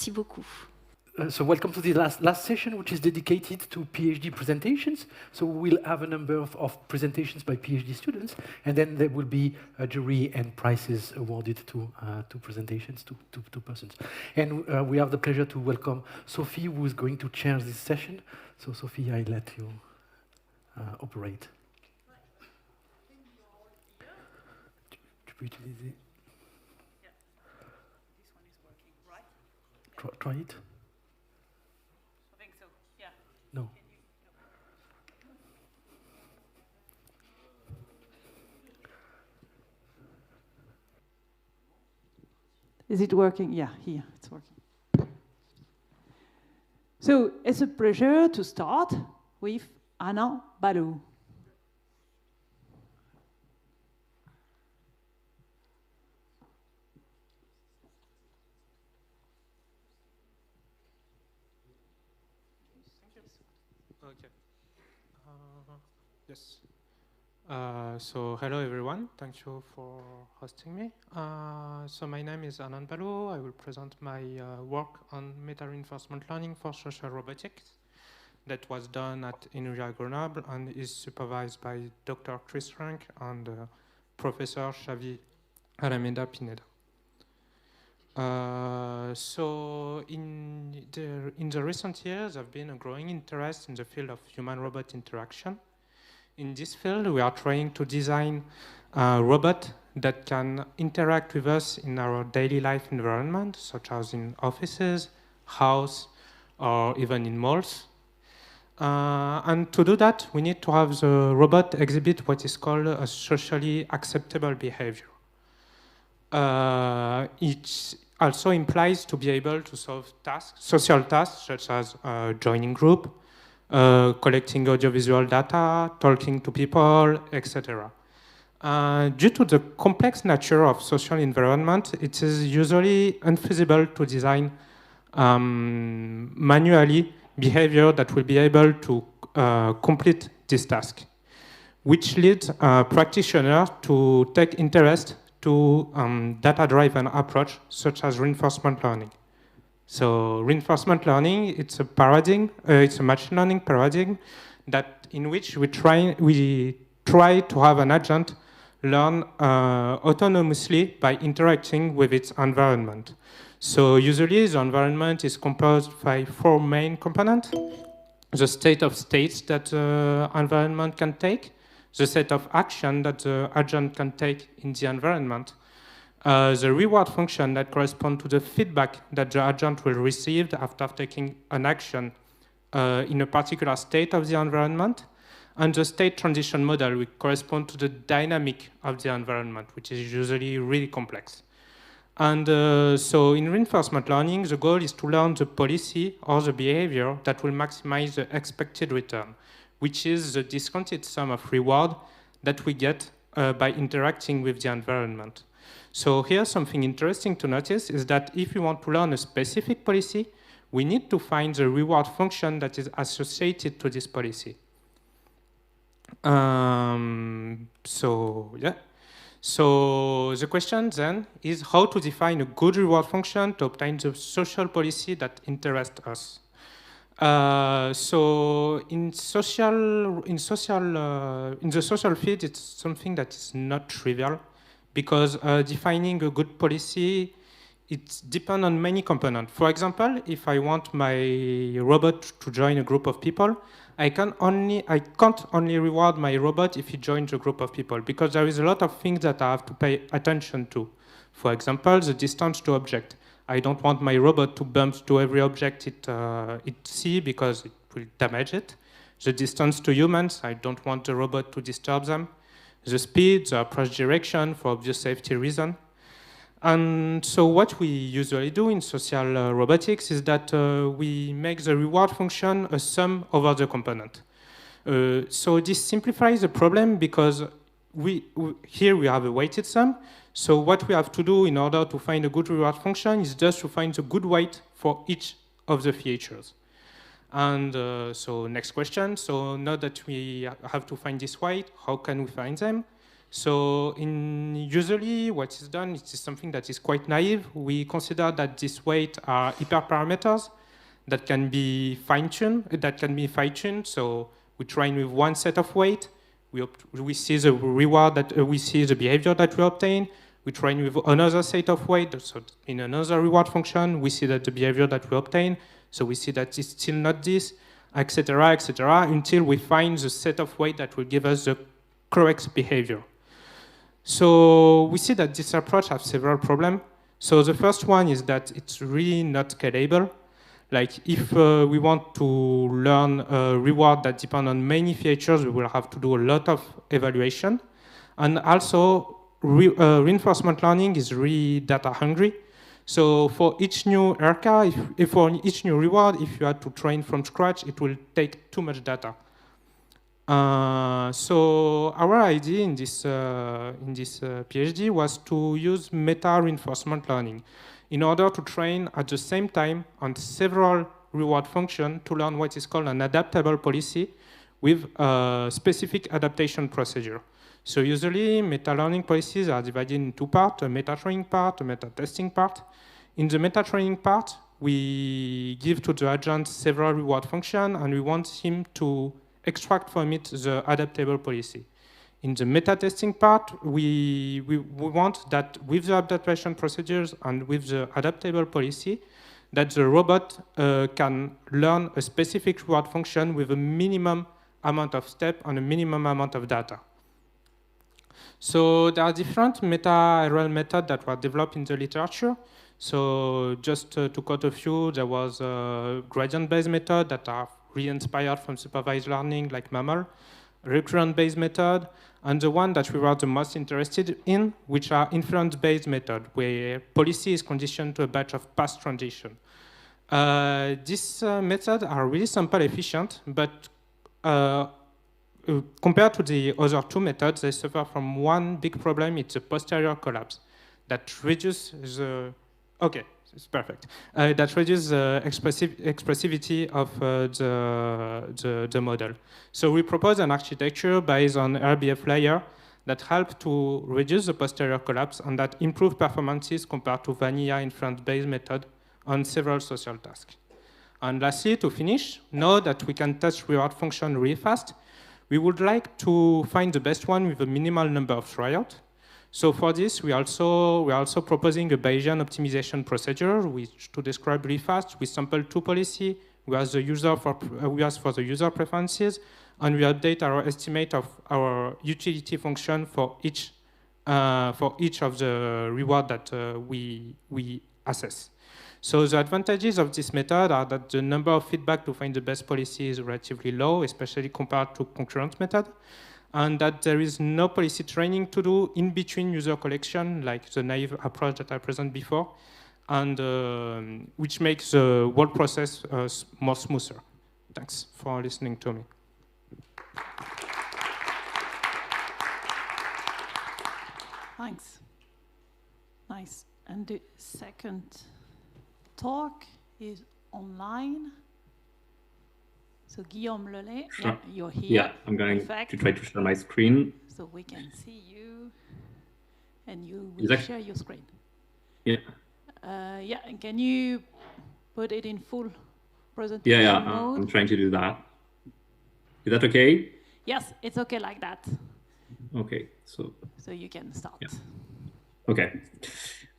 Merci beaucoup. So welcome to the last session, which is dedicated to PhD presentations. So we'll have a number of presentations by PhD students, and then there will be a jury and prizes awarded to presentations, to persons. And we have the pleasure to welcome Sophie, who is going to chair this session. So Sophie, I let you operate. Tu peux utiliser. Yeah. This one is working, right? Try it. No. Is it working? Yeah, here it's working. So it's a pleasure to start with Anand Balu. Okay. Yes. So hello everyone. Thank you for hosting me. So my name is Anand Balu. I will present my work on meta-reinforcement learning for social robotics that was done at INRIA Grenoble and is supervised by Dr. Chris Rank and Professor Xavi Alameda Pineda. So in the recent years, there have been a growing interest in the field of human-robot interaction. In this field, we are trying to design a robot that can interact with us in our daily life environment, such as in offices, house, or even in malls. And to do that, we need to have the robot exhibit what is called a socially acceptable behavior. It also implies to be able to solve tasks, social tasks, such as joining group, collecting audiovisual data, talking to people, etc. Due to the complex nature of social environment, it is usually unfeasible to design manually behavior that will be able to complete this task, which leads practitioners to take interest to data-driven approach, such as reinforcement learning. So reinforcement learning, it's a paradigm, it's a machine learning paradigm that in which we try to have an agent learn autonomously by interacting with its environment. So usually the environment is composed by 4 main components: the state of states that the environment can take, the set of action that the agent can take in the environment, the reward function that corresponds to the feedback that the agent will receive after taking an action in a particular state of the environment, and the state transition model which corresponds to the dynamic of the environment, which is usually really complex. And so in reinforcement learning, the goal is to learn the policy or the behavior that will maximize the expected return, which is the discounted sum of reward that we get by interacting with the environment. So here, something interesting to notice is that if we want to learn a specific policy, we need to find the reward function that is associated to this policy. So the question then is how to define a good reward function to obtain the social policy that interests us. So in the social field, it's something that is not trivial, because defining a good policy, it depends on many components. For example, if I want my robot to join a group of people, I can't only reward my robot if he joins a group of people, because there is a lot of things that I have to pay attention to. For example, the distance to object. I don't want my robot to bump to every object it sees, because it will damage it. The distance to humans, I don't want the robot to disturb them. The speed, the approach direction, for obvious safety reasons. And so what we usually do in social robotics is that we make the reward function a sum over the component. So this simplifies the problem, because here we have a weighted sum. So what we have to do in order to find a good reward function is just to find the good weight for each of the features. And so next question. So now that we have to find this weight, how can we find them? So usually what is done is something that is quite naive. We consider that these weights are hyperparameters that can be fine-tuned. So we train with one set of weight. We see the reward that we see the behavior that we obtain. We train with another set of weight. So in another reward function, we see that the behavior that we obtain. So we see that it's still not this, etc., until we find the set of weight that will give us the correct behavior. So we see that this approach has several problems. So the first one is that it's really not scalable. Like if we want to learn a reward that depends on many features, we will have to do a lot of evaluation. And also reinforcement learning is really data hungry. So for each new RK, for each new reward, if you had to train from scratch, it will take too much data. So our idea in this PhD was to use meta reinforcement learning in order to train at the same time on several reward functions to learn what is called an adaptable policy with a specific adaptation procedure. So usually meta-learning policies are divided in two parts, a meta-training part, a meta-testing part. In the meta-training part, we give to the agent several reward functions and we want him to extract from it the adaptable policy. In the meta-testing part, we want that with the adaptation procedures and with the adaptable policy, that the robot can learn a specific reward function with a minimum amount of steps and a minimum amount of data. So there are different meta-RL methods that were developed in the literature. So just to quote a few, there was a gradient-based method that are really inspired from supervised learning like MAML, recurrent-based method, and the one that we were the most interested in, which are inference-based method, where policy is conditioned to a batch of past transition. These methods are really sample efficient, but compared to the other two methods, they suffer from one big problem. It's a posterior collapse that reduces the, okay, it's perfect. That reduces the expressivity of the model. So we propose an architecture based on RBF layer that help to reduce the posterior collapse and that improve performances compared to vanilla inference-based method on several social tasks. And lastly, to finish, now that we can test reward function really fast, we would like to find the best one with a minimal number of tryouts. So for this, we're also proposing a Bayesian optimization procedure, which to describe really fast, we sample two policies, we ask for the user preferences, and we update our estimate of our utility function for each of the reward that we assess. So the advantages of this method are that the number of feedback to find the best policy is relatively low, especially compared to concurrent method, and that there is no policy training to do in between user collection, like the naive approach that I presented before, and which makes the whole process more smoother. Thanks for listening to me. Thanks. Nice. And the second talk is online. So Guillaume Lelay, Sure. yeah, you're here. Yeah, I'm going Perfect. to try to share my screen. So we can see you, and you will share your screen. Yeah. Yeah, and can you put it in full presentation Yeah, mode? I'm trying to do that. Is that okay? Yes, it's okay like that. Okay, so you can start. Yeah. Okay.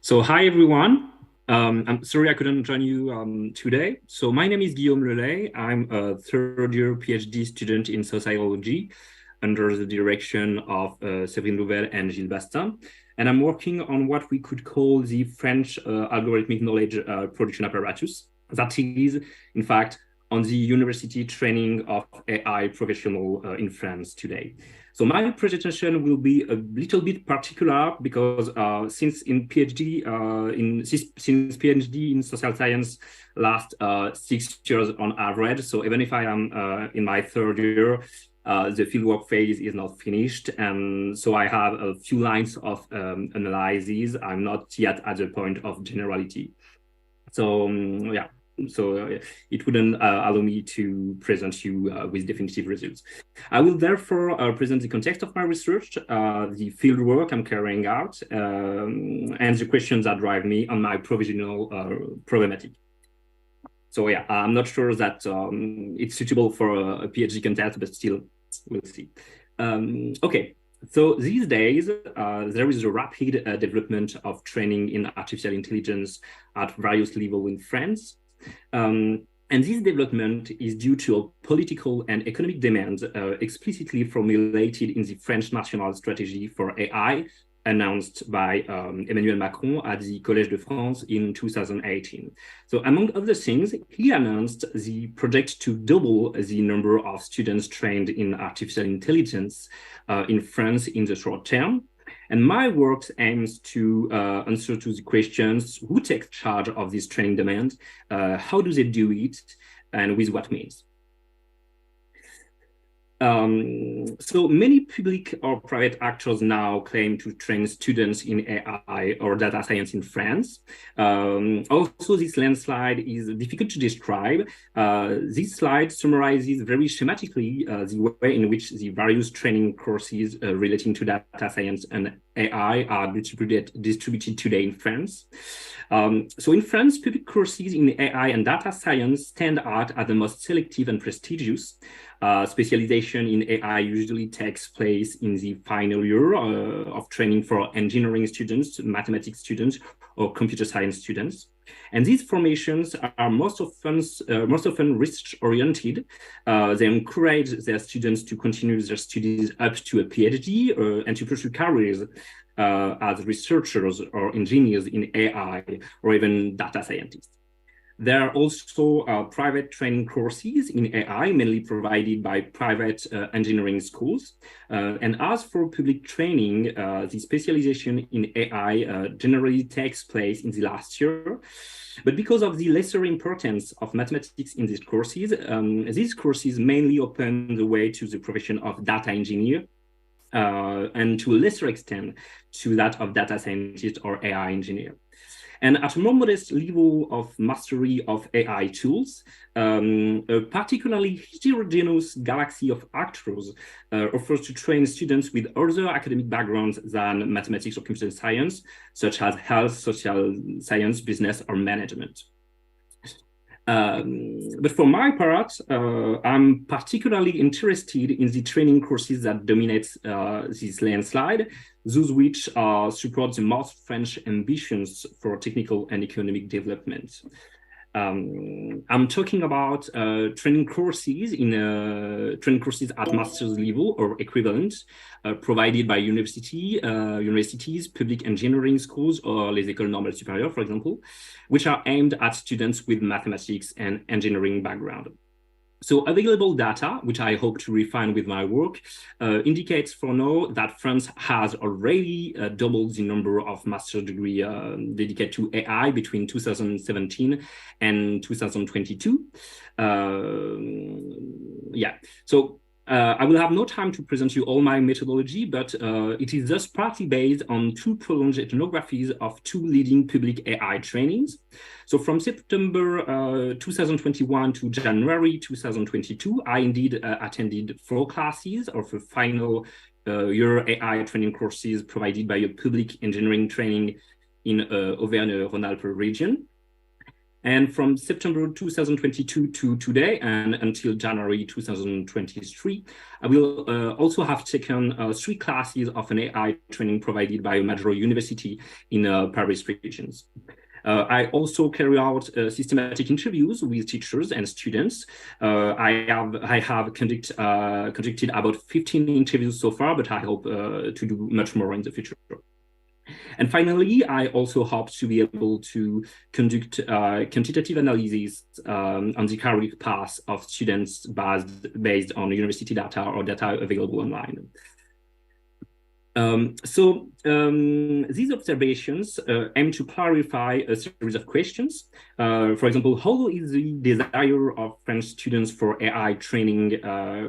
So hi everyone. I'm sorry I couldn't join you today. So my name is Guillaume Lelay. I'm a third-year PhD student in sociology under the direction of Séverine Louvel and Gilles Bastin. And I'm working on what we could call the French algorithmic knowledge production apparatus. That is, in fact, on the university training of AI professional in France today. So my presentation will be a little bit particular because since PhD in social science last 6 years on average, so even if I am in my third year, the fieldwork phase is not finished. And so I have a few lines of analysis. I'm not yet at the point of generality. So yeah, it wouldn't allow me to present you with definitive results. I will therefore present the context of my research, the field work I'm carrying out, and the questions that drive me on my provisional problematic. So yeah, I'm not sure that it's suitable for a PhD context, but still, we'll see. Okay, so these days, there is a rapid development of training in artificial intelligence at various levels in France. And this development is due to a political and economic demand explicitly formulated in the French National Strategy for AI, announced by Emmanuel Macron at the Collège de France in 2018. So among other things, he announced the project to double the number of students trained in artificial intelligence in France in the short term. And my work aims to answer to the questions: who takes charge of this training demand? How do they do it? And with what means? So many public or private actors now claim to train students in AI or data science in France. Also, this landslide is difficult to describe. This slide summarizes very schematically the way in which the various training courses relating to data science and AI are distributed today in France. So in France, public courses in AI and data science stand out as the most selective and prestigious. Specialization in AI usually takes place in the final year of training for engineering students, mathematics students, or computer science students. And these formations are most often research-oriented. They encourage their students to continue their studies up to a PhD and to pursue careers as researchers or engineers in AI or even data scientists. There are also private training courses in AI, mainly provided by private engineering schools. And as for public training, the specialization in AI generally takes place in the last year. But because of the lesser importance of mathematics in these courses mainly open the way to the profession of data engineer, and to a lesser extent to that of data scientist or AI engineer. And at a more modest level of mastery of AI tools, a particularly heterogeneous galaxy of actors offers to train students with other academic backgrounds than mathematics or computer science, such as health, social science, business, or management. But for my part, I'm particularly interested in the training courses that dominate this landslide, those which support the most French ambitions for technical and economic development. I'm talking about training courses at master's level or equivalent, provided by universities, public engineering schools, or les écoles normales supérieures, for example, which are aimed at students with mathematics and engineering background. So available data, which I hope to refine with my work, indicates for now that France has already doubled the number of master's degrees dedicated to AI between 2017 and 2022. So I will have no time to present you all my methodology, but it is thus partly based on two prolonged ethnographies of two leading public AI trainings. So from September 2021 to January 2022, I indeed attended 4 classes of the final year AI training courses provided by a public engineering training in Auvergne-Rhône-Alpes region. And from September 2022 to today and until January 2023, I will also have taken 3 classes of an AI training provided by a major university in Paris regions. I also carry out systematic interviews with teachers and students. I have conducted about 15 interviews so far, but I hope to do much more in the future. And finally, I also hope to be able to conduct quantitative analysis on the career path of students based on university data or data available online. These observations aim to clarify a series of questions. For example, how is the desire of French students for AI training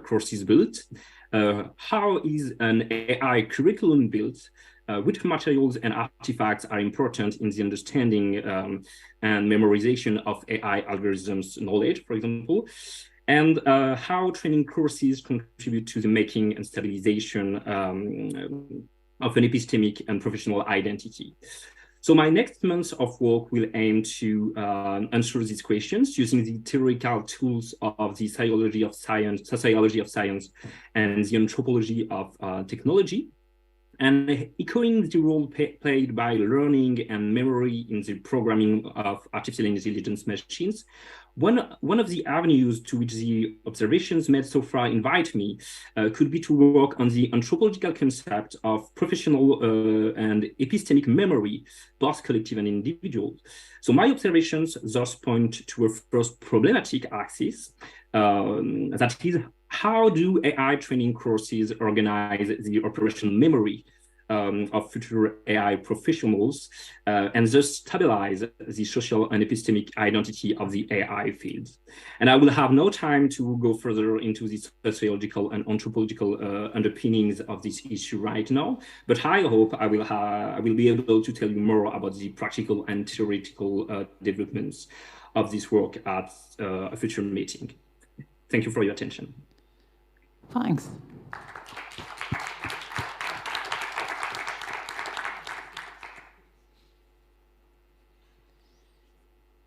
courses built? How is an AI curriculum built? which materials and artifacts are important in the understanding and memorization of AI algorithms knowledge, for example, and how training courses contribute to the making and stabilization of an epistemic and professional identity. So my next month of work will aim to answer these questions using the theoretical tools of the sociology of science, and the anthropology of technology, and echoing the role played by learning and memory in the programming of artificial intelligence machines. One of the avenues to which the observations made so far invite me could be to work on the anthropological concept of professional and epistemic memory, both collective and individual. So my observations thus point to a first problematic axis, that is, how do AI training courses organize the operational memory of future AI professionals, and thus stabilize the social and epistemic identity of the AI field. And I will have no time to go further into the sociological and anthropological underpinnings of this issue right now, but I hope I will be able to tell you more about the practical and theoretical developments of this work at a future meeting. Thank you for your attention. Thanks.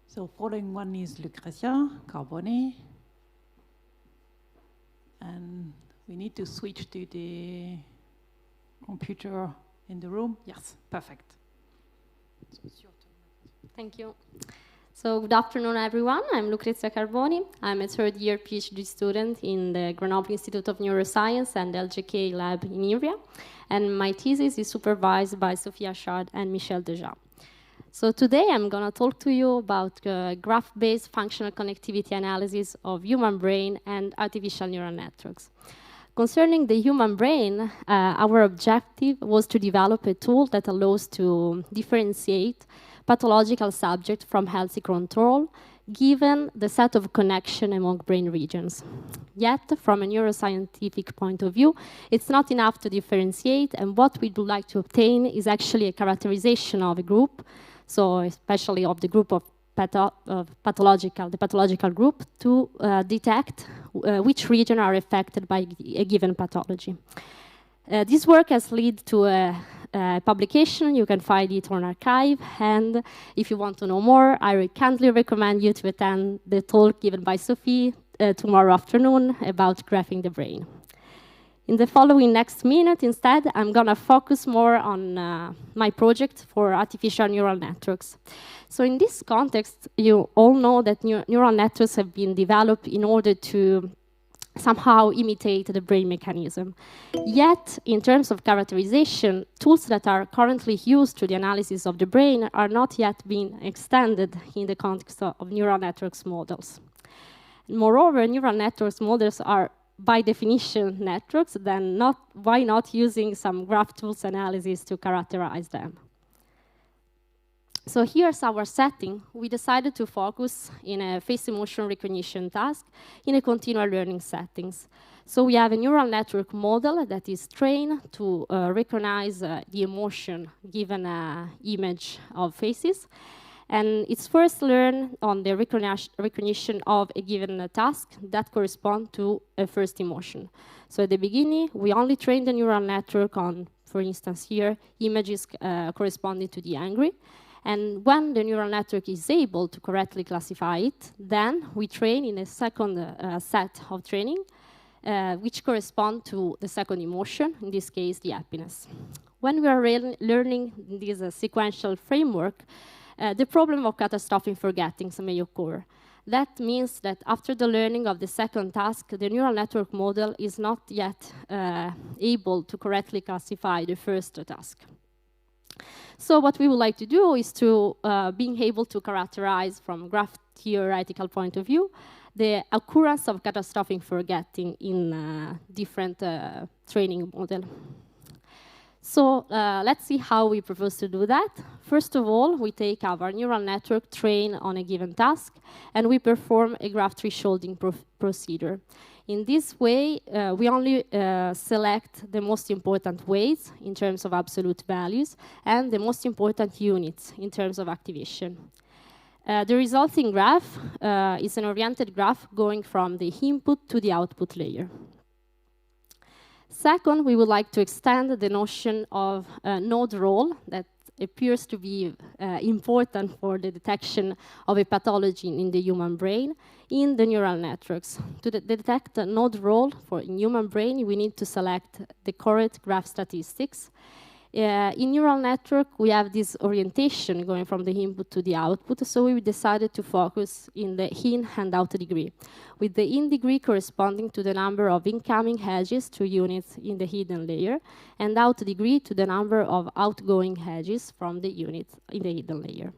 So following one is Lucrezia, Carboni. And we need to switch to the computer in the room. Yes, perfect. So it's your turn. Thank you. So good afternoon, everyone. I'm Lucrezia Carboni. I'm a third-year PhD student in the Grenoble Institute of Neuroscience and LGK lab in Iria. And my thesis is supervised by Sophie Achard and Michel Deja. So today I'm going to talk to you about graph-based functional connectivity analysis of human brain and artificial neural networks. Concerning the human brain, our objective was to develop a tool that allows to differentiate pathological subject from healthy control, given the set of connection among brain regions. Yet, from a neuroscientific point of view, it's not enough to differentiate, and what we would like to obtain is actually a characterization of a group, so especially of the group of the pathological group, to detect which regions are affected by a given pathology. This work has led to a publication. You can find it on arXiv, and if you want to know more, I kindly recommend you to attend the talk given by Sophie tomorrow afternoon about graphing the brain. In the following next minute, instead, I'm going to focus more on my project for artificial neural networks. So in this context, you all know that neural networks have been developed in order to somehow imitate the brain mechanism. Yet, in terms of characterization, tools that are currently used to the analysis of the brain are not yet being extended in the context of neural networks models. Moreover, neural networks models are by definition networks, then why not using some graph tools analysis to characterize them? So here's our setting. We decided to focus in a face emotion recognition task in a continual learning settings. So we have a neural network model that is trained to recognize the emotion given an image of faces. And it's first learned on the recognition of a given task that corresponds to a first emotion. So at the beginning, we only train the neural network on, for instance here, images corresponding to the angry. And when the neural network is able to correctly classify it, then we train in a second set of training, which correspond to the second emotion, in this case, the happiness. When we are learning this sequential framework, the problem of catastrophic forgettings may occur. That means that after the learning of the second task, the neural network model is not yet able to correctly classify the first task. So what we would like to do is to being able to characterize from a graph theoretical point of view the occurrence of catastrophic forgetting in different training model. So let's see how we propose to do that. First of all, we take our neural network trained on a given task, and we perform a graph thresholding procedure. In this way, we only select the most important weights in terms of absolute values and the most important units in terms of activation. The resulting graph is an oriented graph going from the input to the output layer. Second, we would like to extend the notion of node role that appears to be important for the detection of a pathology in the human brain in the neural networks. To detect a node role in human brain, we need to select the correct graph statistics. In neural network, we have this orientation going from the input to the output, so we decided to focus in the in and out degree, with the in degree corresponding to the number of incoming edges to units in the hidden layer, and out degree to the number of outgoing edges from the units in the hidden layer.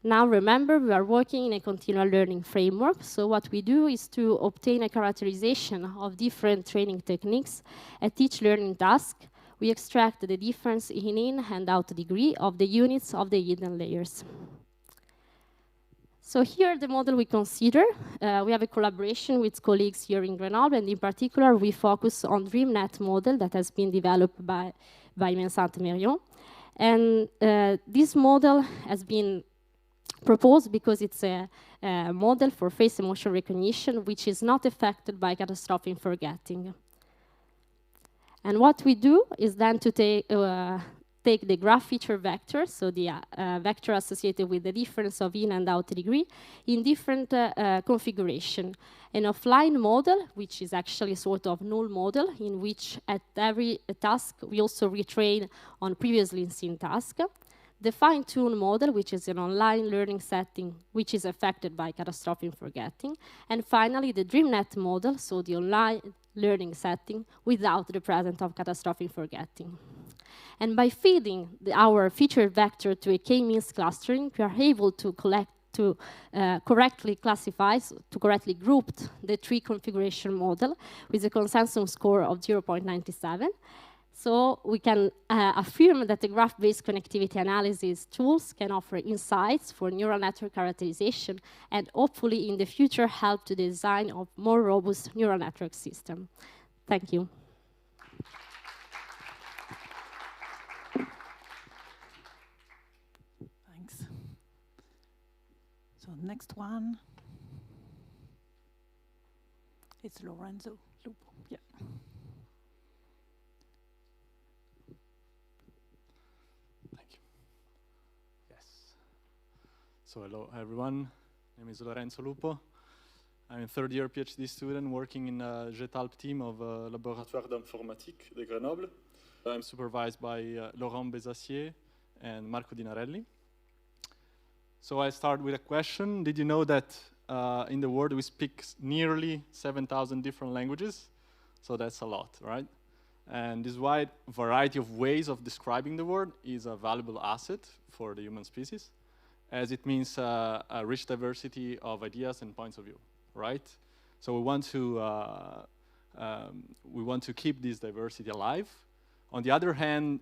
Now remember, we are working in a continual learning framework, so what we do is to obtain a characterization of different training techniques at each learning task. We extract the difference in and out degree of the units of the hidden layers. So here the model we consider, we have a collaboration with colleagues here in Grenoble, and in particular we focus on DreamNet model that has been developed by Vincent Merion. And this model has been proposed because it's a model for face emotion recognition which is not affected by catastrophic forgetting. And what we do is then to take the graph feature vector, so the vector associated with the difference of in and out degree, in different configuration. An offline model, which is actually a sort of null model, in which at every task we also retrain on previously seen task. The fine-tune model, which is an online learning setting, which is affected by catastrophic forgetting. And finally, the DreamNet model, so the online learning setting without the presence of catastrophic forgetting. And by feeding our feature vector to a k-means clustering, we are able to correctly classify, to correctly group the three configuration model with a consensus score of 0.97. So we can affirm that the graph-based connectivity analysis tools can offer insights for neural network characterization and hopefully in the future help to the design of more robust neural network system. Thank you. Thanks. So next one, it's Lorenzo Lupo. Yeah. So hello everyone, my name is Lorenzo Lupo. I'm a third-year PhD student working in the GETALP team of Laboratoire d'Informatique de Grenoble. I'm supervised by Laurent Bézassier and Marco Dinarelli. So I start with a question. Did you know that in the world we speak nearly 7,000 different languages? So that's a lot, right? And this wide variety of ways of describing the world is a valuable asset for the human species, as it means a rich diversity of ideas and points of view, right? So we want to keep this diversity alive. On the other hand,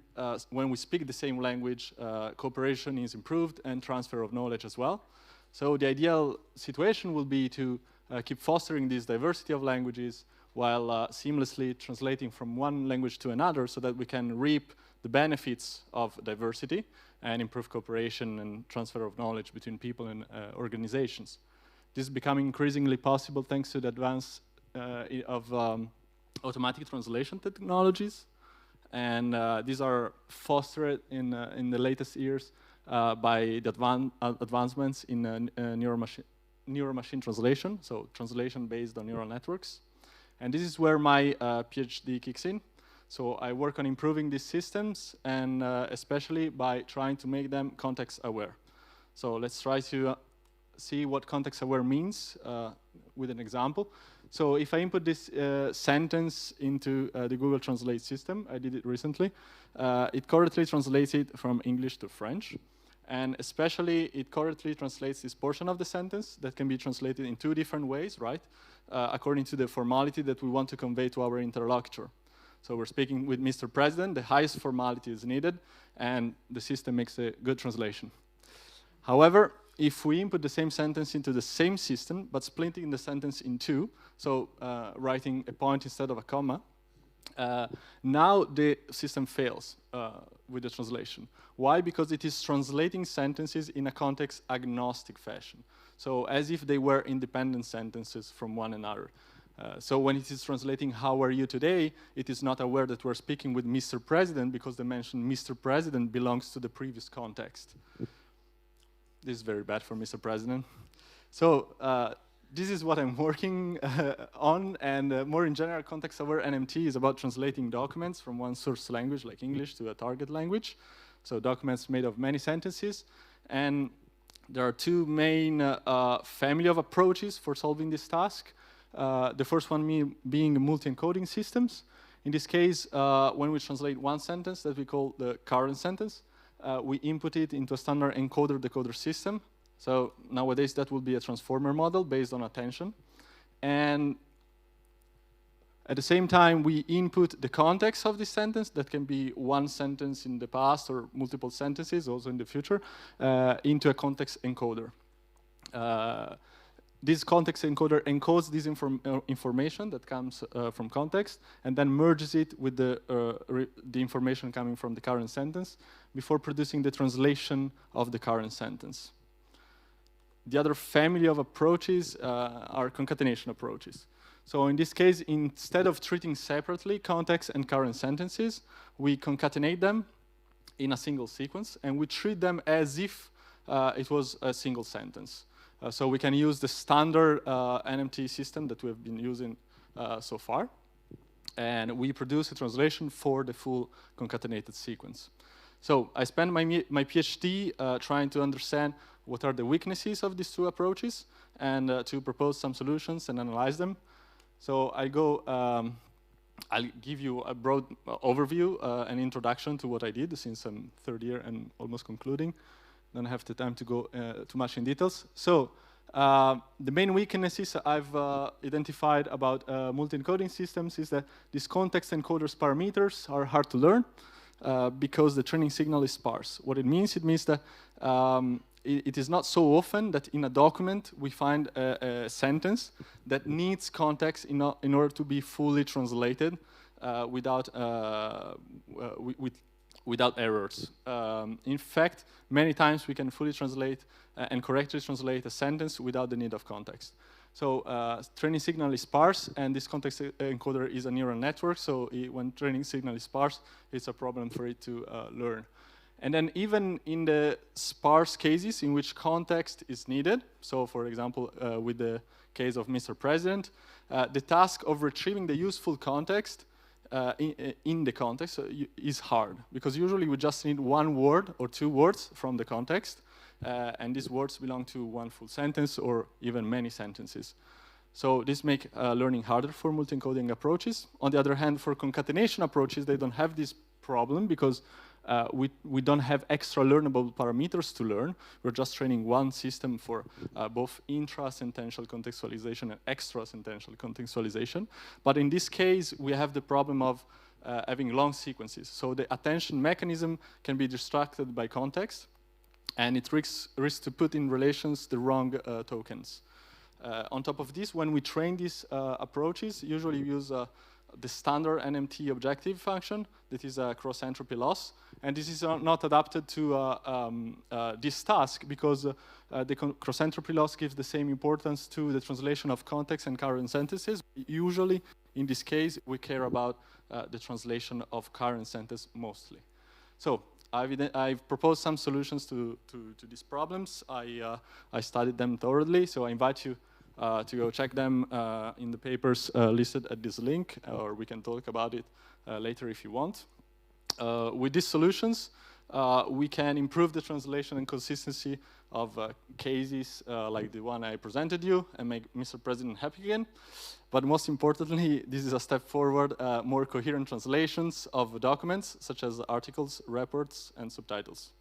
when we speak the same language, cooperation is improved and transfer of knowledge as well. So the ideal situation will be to keep fostering this diversity of languages while seamlessly translating from one language to another so that we can reap the benefits of diversity and improve cooperation and transfer of knowledge between people and organizations. This is becoming increasingly possible thanks to the advance of automatic translation technologies. And these are fostered in the latest years by the advancements in neural-machine translation, so translation based on neural networks. And this is where my PhD kicks in. So I work on improving these systems, and especially by trying to make them context-aware. So let's try to see what context-aware means with an example. So if I input this sentence into the Google Translate system, I did it recently, it correctly translates it from English to French. And especially, it correctly translates this portion of the sentence that can be translated in two different ways, right? According to the formality that we want to convey to our interlocutor. So we're speaking with Mr. President, the highest formality is needed, and the system makes a good translation. However, if we input the same sentence into the same system, but splitting the sentence in two, so writing a point instead of a comma, now the system fails with the translation. Why? Because it is translating sentences in a context agnostic fashion. So as if they were independent sentences from one another. So when it is translating "How are you today?", it is not aware that we're speaking with Mr. President because the mention Mr. President belongs to the previous context. This is very bad for Mr. President. So this is what I'm working on, and more in general, context-aware NMT is about translating documents from one source language, like English, to a target language. So documents made of many sentences, and there are two main family of approaches for solving this task. The first one being multi-encoding systems. In this case, when we translate one sentence that we call the current sentence, we input it into a standard encoder-decoder system. So nowadays that will be a transformer model based on attention. And at the same time, we input the context of this sentence, that can be one sentence in the past or multiple sentences, also in the future, into a context encoder. This context encoder encodes this information that comes from context and then merges it with the information coming from the current sentence before producing the translation of the current sentence. The other family of approaches are concatenation approaches. So in this case, instead of treating separately context and current sentences, we concatenate them in a single sequence, and we treat them as if it was a single sentence. So we can use the standard NMT system that we have been using so far, and we produce a translation for the full concatenated sequence. So I spent my PhD trying to understand what are the weaknesses of these two approaches and to propose some solutions and analyze them. So I'll give you a broad overview, an introduction to what I did, since I'm third year and almost concluding. Don't have the time to go too much in details. So the main weaknesses I've identified about multi-encoding systems is that these context encoders parameters are hard to learn because the training signal is sparse. What it means that it is not so often that in a document we find a sentence that needs context in order to be fully translated without errors. In fact, many times we can fully translate and correctly translate a sentence without the need of context. So training signal is sparse, and this context encoder is a neural network, so when training signal is sparse, it's a problem for it to learn. And then even in the sparse cases in which context is needed, so for example, with the case of Mr. President, the task of retrieving the useful context in the context is hard, because usually we just need one word or two words from the context, and these words belong to one full sentence or even many sentences. So this makes learning harder for multi-encoding approaches. On the other hand, for concatenation approaches, they don't have this problem because we don't have extra learnable parameters to learn. We're just training one system for both intra-sentential contextualization and extra-sentential contextualization. But in this case, we have the problem of having long sequences. So the attention mechanism can be distracted by context, and it risks to put in relations the wrong tokens. On top of this, when we train these approaches, usually we use the standard NMT objective function, that is a cross-entropy loss. And this is not adapted to this task because the cross-entropy loss gives the same importance to the translation of context and current sentences. Usually, in this case, we care about the translation of current sentence mostly. So I've proposed some solutions to these problems. I studied them thoroughly, so I invite you to go check them in the papers listed at this link, or we can talk about it later if you want. With these solutions, we can improve the translation and consistency of cases like the one I presented you and make Mr. President happy again. But most importantly, this is a step forward, more coherent translations of documents, such as articles, reports, and subtitles.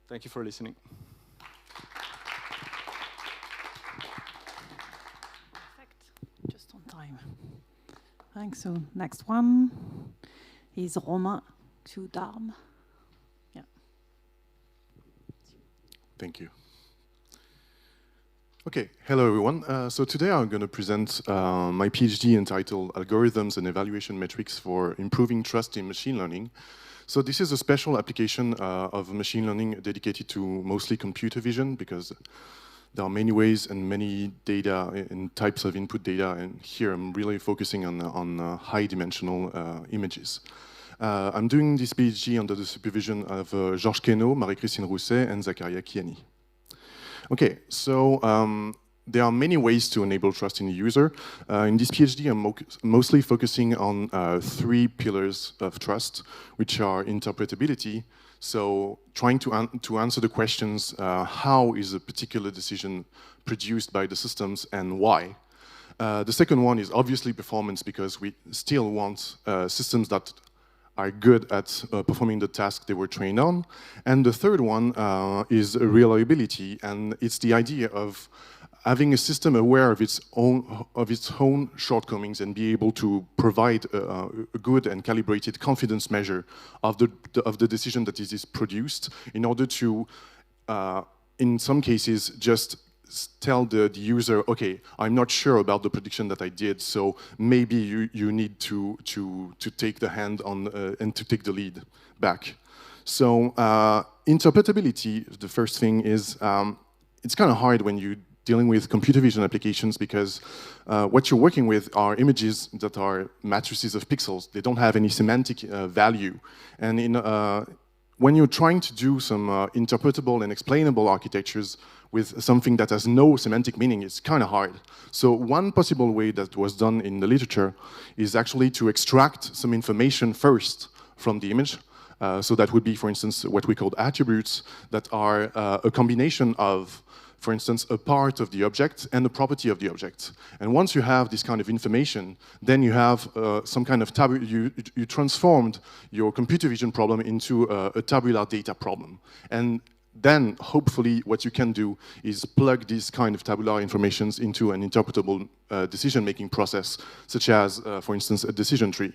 Thank you for listening. Perfect, just on time. Thanks. So next one is Romain Darme. Yeah. Thank you. Okay, hello everyone. So today I'm going to present my PhD entitled Algorithms and Evaluation Metrics for Improving Trust in Machine Learning. So this is a special application of machine learning dedicated to mostly computer vision, because there are many ways and many data and types of input data, and here I'm really focusing on high-dimensional images. I'm doing this PhD under the supervision of Georges Queneau, Marie-Christine Rousset, and Zakaria Kiani. Okay, so there are many ways to enable trust in the user. In this PhD, I'm mostly focusing on 3 pillars of trust, which are interpretability. So trying to answer the questions, how is a particular decision produced by the systems and why? The second one is obviously performance, because we still want systems that are good at performing the task they were trained on. And the third one is reliability, and it's the idea of having a system aware of its own shortcomings and be able to provide a good and calibrated confidence measure of the decision that is produced, in order to, in some cases, just tell the user, okay, I'm not sure about the prediction that I did, so maybe you need to take the hand on and to take the lead back. So interpretability, the first thing is, it's kind of hard when you're dealing with computer vision applications, because what you're working with are images that are matrices of pixels. They don't have any semantic value. And when you're trying to do some interpretable and explainable architectures with something that has no semantic meaning, it's kind of hard. So one possible way that was done in the literature is actually to extract some information first from the image. So that would be, for instance, what we call attributes, that are a combination of, for instance, a part of the object and the property of the object. And once you have this kind of information, then you have some kind of you transformed your computer vision problem into a tabular data problem. And then, hopefully, what you can do is plug these kind of tabular informations into an interpretable decision-making process, such as, for instance, a decision tree.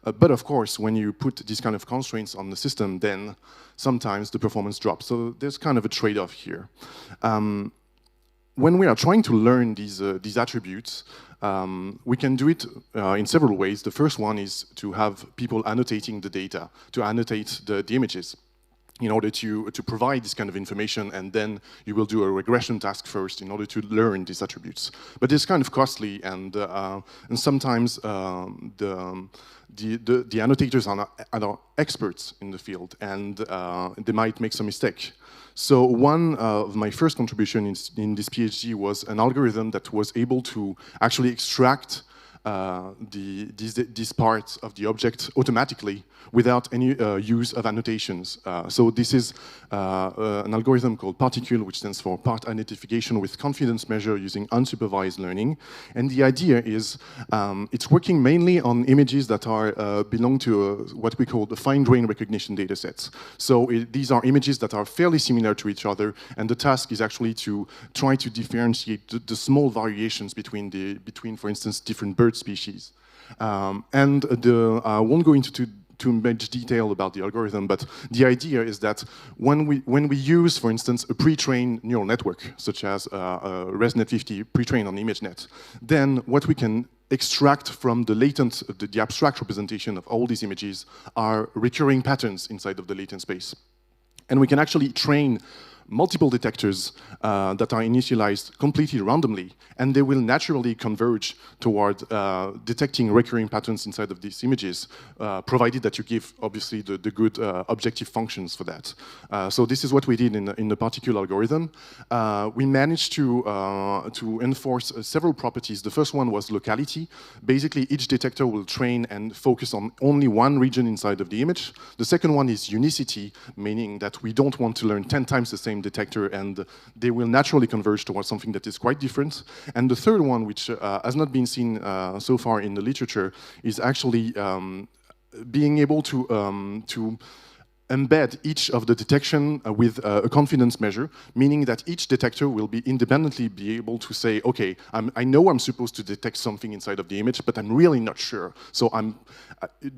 But of course, when you put these kind of constraints on the system, then sometimes the performance drops. So there's kind of a trade-off here. When we are trying to learn these attributes, we can do it in several ways. The first one is to have people annotating the data, to annotate the images, in order to provide this kind of information, and then you will do a regression task first in order to learn these attributes. But it's kind of costly, and sometimes the annotators are not experts in the field, and they might make some mistake. So one of my first contributions in this PhD was an algorithm that was able to actually extract these parts of the object automatically without any use of annotations. So this is an algorithm called Particule, which stands for Part Identification with Confidence Measure using unsupervised learning. And the idea is it's working mainly on images that are belong to what we call the fine-grained recognition data sets. So these are images that are fairly similar to each other, and the task is actually to try to differentiate the small variations between, for instance, different bird species. I won't go into too much detail about the algorithm, but the idea is that when we use, for instance, a pre-trained neural network, such as ResNet 50 pre-trained on ImageNet, then what we can extract from the latent, the abstract representation of all these images are recurring patterns inside of the latent space. And we can actually train multiple detectors that are initialized completely randomly, and they will naturally converge toward detecting recurring patterns inside of these images, provided that you give, obviously, the good objective functions for that. So this is what we did in the particular algorithm. We managed to enforce several properties. The first one was locality. Basically, each detector will train and focus on only one region inside of the image. The second one is unicity, meaning that we don't want to learn 10 times the same detector, and they will naturally converge towards something that is quite different. And the third one, which has not been seen so far in the literature, is actually being able to embed each of the detection with a confidence measure, meaning that each detector will be independently be able to say, okay, I know I'm supposed to detect something inside of the image, but I'm really not sure. So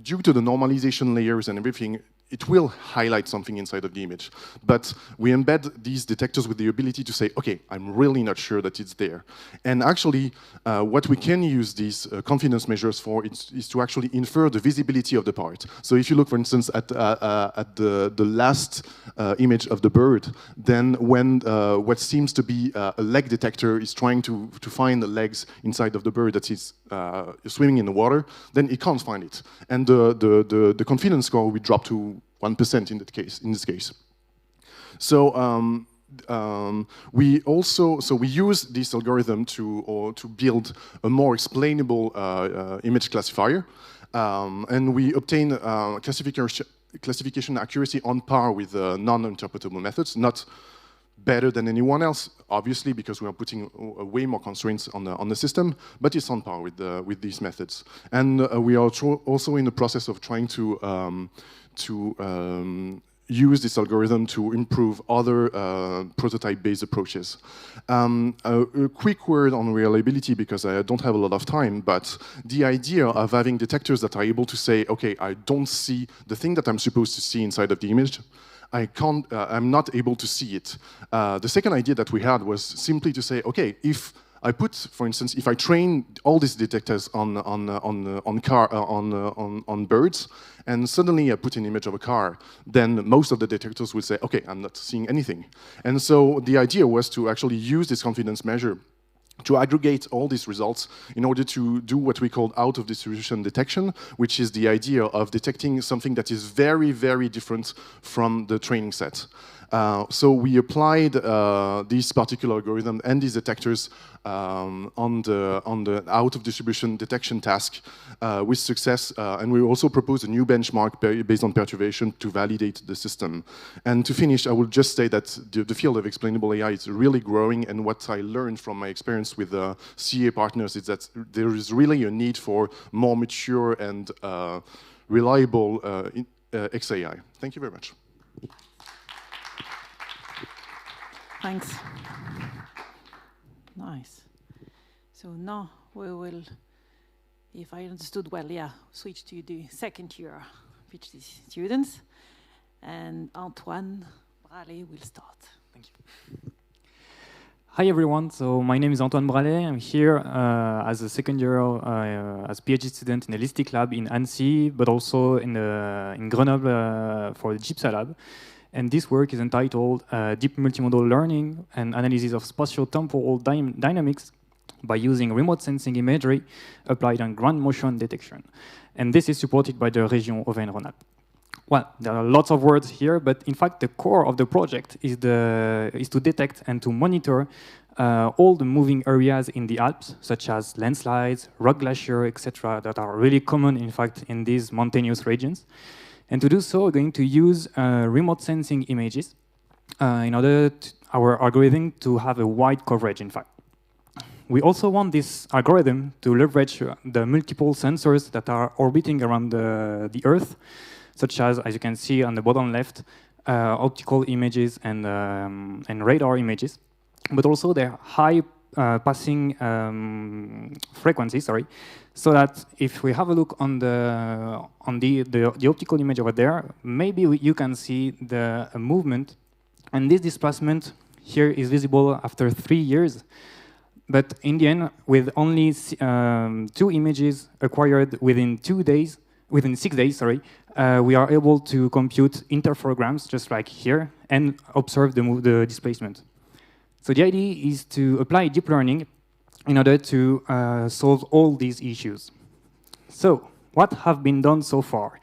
due to the normalization layers and everything, it will highlight something inside of the image. But we embed these detectors with the ability to say, okay, I'm really not sure that it's there. And actually, what we can use these confidence measures for is to actually infer the visibility of the part. So if you look, for instance, at the last image of the bird, then when what seems to be a leg detector is trying to find the legs inside of the bird that is swimming in the water, then it can't find it. And the confidence score will drop to 1% in this case. So we use this algorithm to build a more explainable image classifier, and we obtain classification accuracy on par with non-interpretable methods, not better than anyone else, obviously, because we are putting way more constraints on the system, but it's on par with these methods. And we are also in the process of trying to use this algorithm to improve other prototype-based approaches. A quick word on reliability, because I don't have a lot of time, but the idea of having detectors that are able to say, okay, I don't see the thing that I'm supposed to see inside of the image, I'm not able to see it. The second idea that we had was simply to say, okay, if I put, for instance, if I train all these detectors on birds, and suddenly I put an image of a car, then most of the detectors will say, okay, I'm not seeing anything. And so the idea was to actually use this confidence measure to aggregate all these results in order to do what we call out-of-distribution detection, which is the idea of detecting something that is very, very different from the training set. So we applied this particular algorithm and these detectors on the out-of-distribution detection task with success, and we also proposed a new benchmark based on perturbation to validate the system. And to finish, I will just say that the field of explainable AI is really growing, and what I learned from my experience with CA partners is that there is really a need for more mature and reliable XAI. Thank you very much. Thanks. Nice. So now we will, if I understood well, switch to the second year PhD students, and Antoine Bralet will start. Thank you. Hi everyone, so my name is Antoine Bralet. I'm here as a second year as PhD student in the Listic Lab in Annecy, but also in Grenoble for the GIPSA Lab. And this work is entitled Deep Multimodal Learning and Analysis of Spatio-Temporal Dynamics by using remote sensing imagery applied on ground motion detection. And this is supported by the Région Auvergne-Rhône-Alpes. Well, there are lots of words here, but in fact the core of the project is to detect and to monitor all the moving areas in the Alps, such as landslides, rock glacier, etc., that are really common, in fact, in these mountainous regions. And to do so, we're going to use remote sensing images in order our algorithm to have a wide coverage, in fact. We also want this algorithm to leverage the multiple sensors that are orbiting around the Earth, such as you can see on the bottom left, optical images and radar images, but also their high passing frequencies, so that if we have a look on the optical image over there, maybe you can see the movement, and this displacement here is visible after 3 years. But in the end, with only 2 images acquired within 6 days, we are able to compute interferograms just like here and observe the displacement. So the idea is to apply deep learning in order to solve all these issues. So what have been done so far?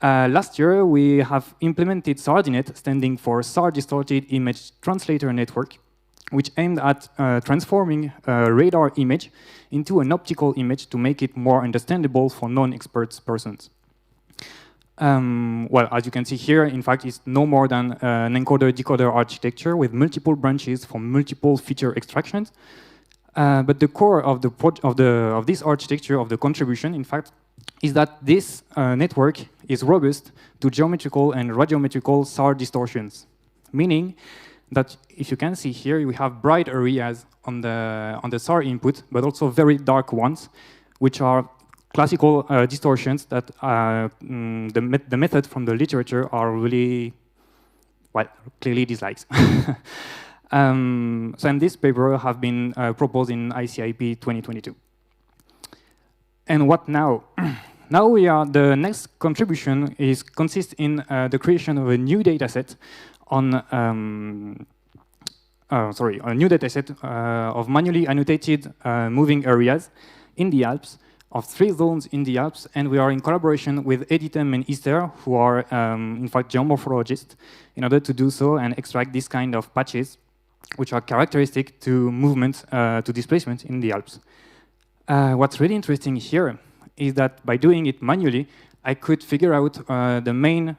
Last year, we have implemented SARDINET, standing for SAR Distorted Image Translator Network, which aimed at transforming a radar image into an optical image to make it more understandable for non-expert persons. Well, as you can see here, in fact, it's no more than an encoder-decoder architecture with multiple branches for multiple feature extractions. But the core of this architecture of the contribution, in fact, is that this network is robust to geometrical and radiometrical SAR distortions, meaning that if you can see here, we have bright areas on the SAR input, but also very dark ones, which are classical distortions that the method from the literature are really, well, clearly dislikes. So and this paper have been proposed in ICIP 2022. And what now? Now the next contribution consists in the creation of a new dataset on a new dataset of manually annotated moving areas in the Alps, of 3 zones in the Alps, and we are in collaboration with Editem and Easter, who are in fact geomorphologists, in order to do so and extract this kind of patches, which are characteristic to movement, to displacement in the Alps. What's really interesting here is that by doing it manually, I could figure out the main,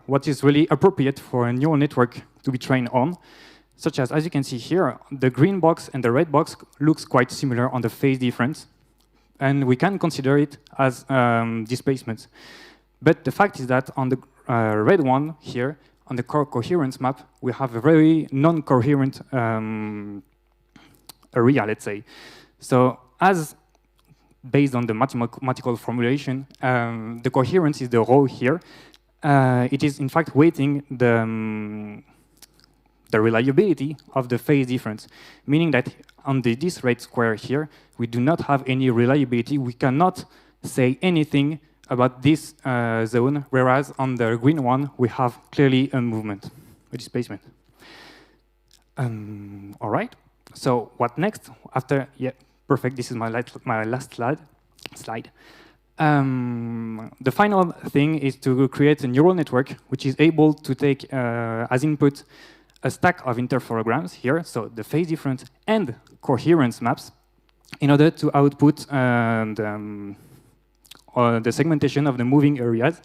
what is really appropriate for a neural network to be trained on, such as you can see here, the green box and the red box looks quite similar on the phase difference, and we can consider it as displacement. But the fact is that on the red one here, on the coherence map, we have a very non-coherent area, let's say. So based on the mathematical formulation, the coherence is the rho here. It is in fact weighting the reliability of the phase difference, meaning that on this red square here, we do not have any reliability. We cannot say anything about this zone, whereas on the green one, we have clearly a movement, a displacement. All right, so what next? After, yeah, perfect, this is my last slide. The final thing is to create a neural network which is able to take as input a stack of interferograms here, so the phase difference and coherence maps, in order to output the segmentation of the moving areas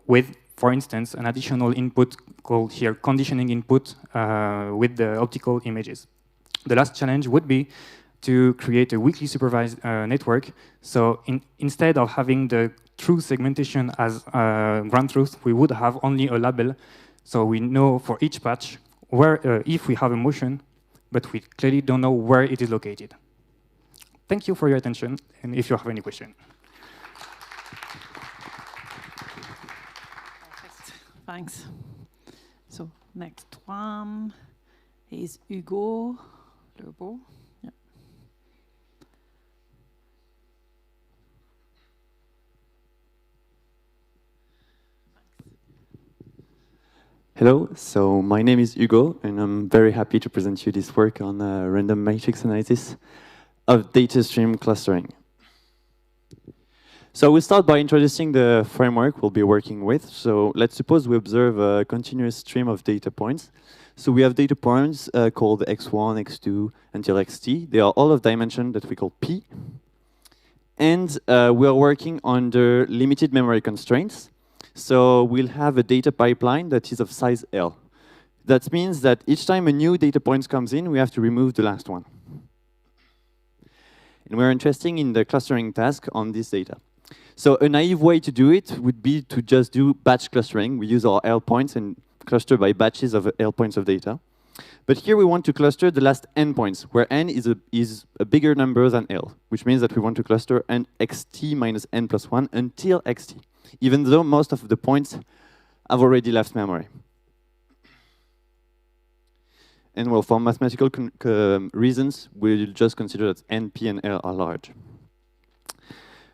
with, for instance, an additional input called here conditioning input with the optical images. The last challenge would be to create a weakly supervised network. So instead of having the true segmentation as ground truth, we would have only a label. So we know for each patch where, if we have a motion, but we clearly don't know where it is located. Thank you for your attention, and if you have any question. Thanks. So next one is Hugo Lupo. Yeah. Hello, so my name is Hugo, and I'm very happy to present you this work on random matrix analysis of data stream clustering. So we'll start by introducing the framework we'll be working with. So let's suppose we observe a continuous stream of data points. So we have data points called x1, x2, until xt. They are all of dimension that we call p. And we are working under limited memory constraints. So we'll have a data pipeline that is of size L. That means that each time a new data point comes in, we have to remove the last one. And we're interested in the clustering task on this data. So a naive way to do it would be to just do batch clustering. We use our L points and cluster by batches of L points of data. But here we want to cluster the last n points, where n is a bigger number than L, which means that we want to cluster n xt minus n plus 1 until xt, even though most of the points have already left memory. And well, for mathematical reasons, we'll just consider that n, p, and l are large.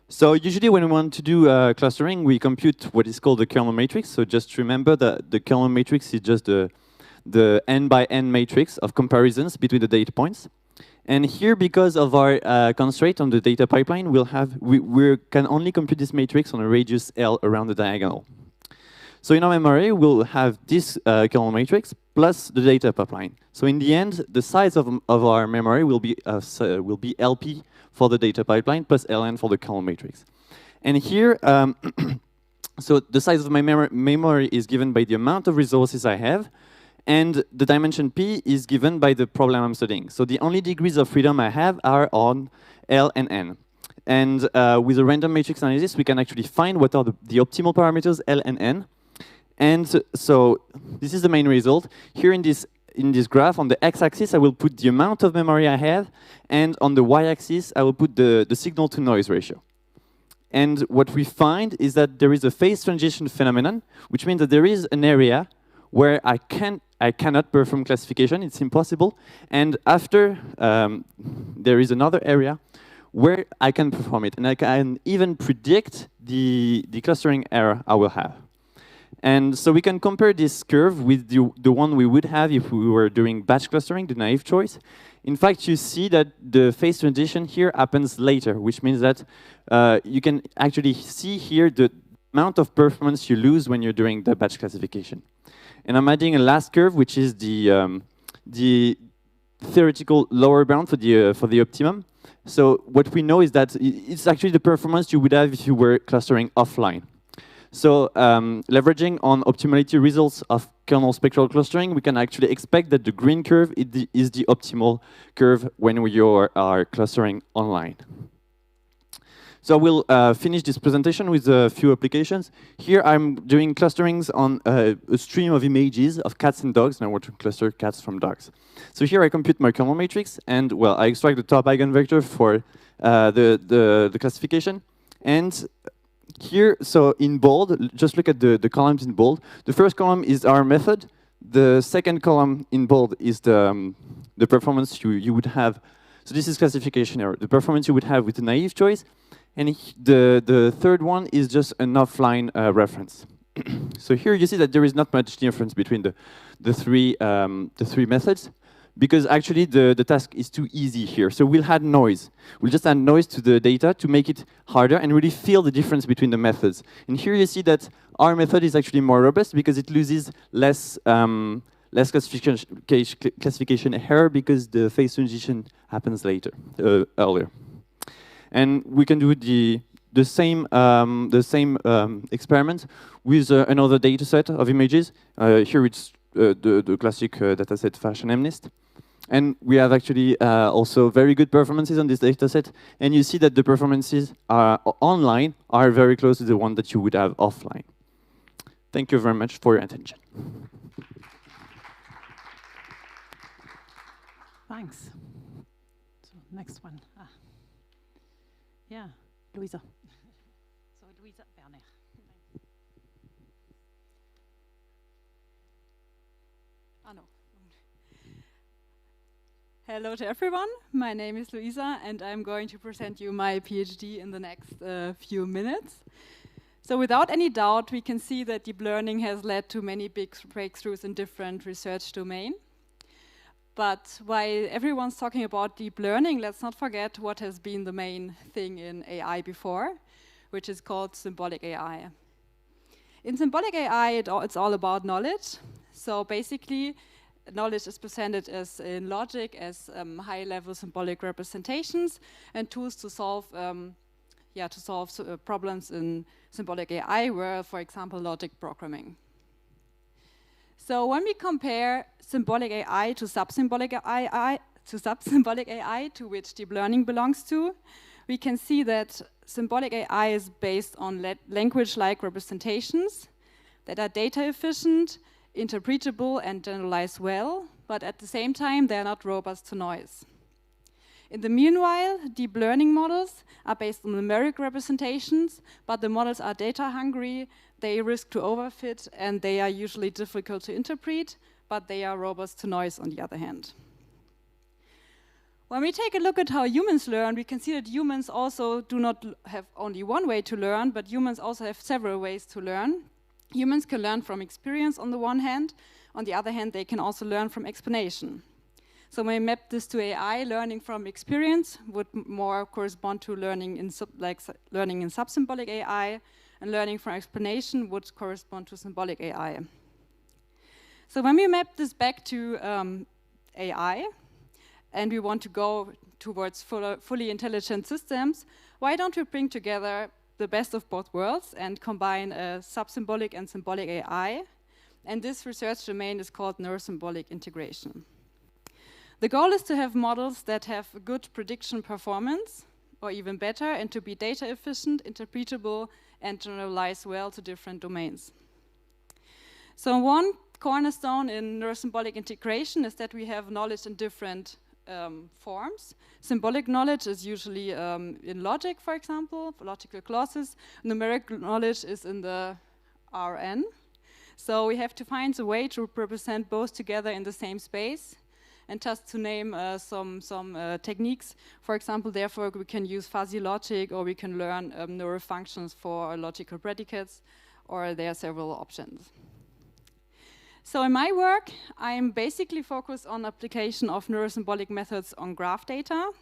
So usually when we want to do clustering, we compute what is called the kernel matrix. So just remember that the kernel matrix is just the n by n matrix of comparisons between the data points. And here, because of our constraint on the data pipeline, we can only compute this matrix on a radius L around the diagonal. So in our memory, we'll have this kernel matrix plus the data pipeline. So in the end, the size of our memory will be LP for the data pipeline plus LN for the kernel matrix. And here, so the size of my memory is given by the amount of resources I have, And the dimension p is given by the problem I'm studying. So the only degrees of freedom I have are on L and N. And with a random matrix analysis, we can actually find what are the optimal parameters L and N. And so this is the main result. Here in this graph, on the x-axis, I will put the amount of memory I have, and on the y-axis, I will put the signal-to-noise ratio. And what we find is that there is a phase transition phenomenon, which means that there is an area where I cannot perform classification, it's impossible. And after, there is another area where I can perform it, and I can even predict the clustering error I will have. And so we can compare this curve with the one we would have if we were doing batch clustering, the naive choice. In fact, you see that the phase transition here happens later, which means that you can actually see here the amount of performance you lose when you're doing the batch classification. And I'm adding a last curve, which is the theoretical lower bound for the optimum. So what we know is that it's actually the performance you would have if you were clustering offline. So leveraging on optimality results of kernel spectral clustering, we can actually expect that the green curve is the optimal curve when we are clustering online. So we'll finish this presentation with a few applications. Here I'm doing clusterings on a stream of images of cats and dogs, and I want to cluster cats from dogs. So here I compute my kernel matrix, and well, I extract the top eigenvector for the classification. And here, so in bold, just look at the columns in bold. The first column is our method. The second column in bold is the performance you would have. So this is classification error, the performance you would have with the naive choice. And the third one is just an offline reference. So here you see that there is not much difference between the three methods, because actually the task is too easy here. So we'll add noise. We'll just add noise to the data to make it harder and really feel the difference between the methods. And here you see that our method is actually more robust because it loses less classification error because the phase transition happens earlier. And we can do the same experiment with another data set of images. Here it's the classic dataset FashionMNIST. And we have actually also very good performances on this dataset. And you see that the performances online are very close to the one that you would have offline. Thank you very much for your attention. Thanks. So next one. Yeah, Luisa. So Luisa Werner. No. Hello to everyone. My name is Luisa, and I'm going to present you my PhD in the next few minutes. So without any doubt, we can see that deep learning has led to many big breakthroughs in different research domains. But while everyone's talking about deep learning, let's not forget what has been the main thing in AI before, which is called symbolic AI. In symbolic AI, it's all about knowledge. So basically, knowledge is presented as in logic as high-level symbolic representations and tools to solve problems in symbolic AI were, for example, logic programming. So when we compare symbolic AI to subsymbolic AI, to which deep learning belongs to, we can see that symbolic AI is based on language-like representations that are data efficient, interpretable, and generalize well, but at the same time, they are not robust to noise. In the meanwhile, deep learning models are based on numeric representations, but the models are data hungry, they risk to overfit, and they are usually difficult to interpret, but they are robust to noise on the other hand. When we take a look at how humans learn, we can see that humans also do not have only one way to learn, but humans also have several ways to learn. Humans can learn from experience on the one hand. On the other hand, they can also learn from explanation. So when we map this to AI, learning from experience would more correspond to learning in subsymbolic AI, and learning from explanation would correspond to symbolic AI. So when we map this back to AI, and we want to go towards fully intelligent systems, why don't we bring together the best of both worlds and combine a subsymbolic and symbolic AI And this research domain is called neurosymbolic integration. The goal is to have models that have good prediction performance, or even better, and to be data efficient, interpretable, and generalize well to different domains. So one cornerstone in neurosymbolic integration is that we have knowledge in different forms. Symbolic knowledge is usually in logic, for example, for logical clauses. Numeric knowledge is in the RN. So we have to find a way to represent both together in the same space. And just to name some techniques, for example, therefore we can use fuzzy logic, or we can learn neural functions for logical predicates, or there are several options. So in my work, I'm basically focused on application of neurosymbolic methods on graph data.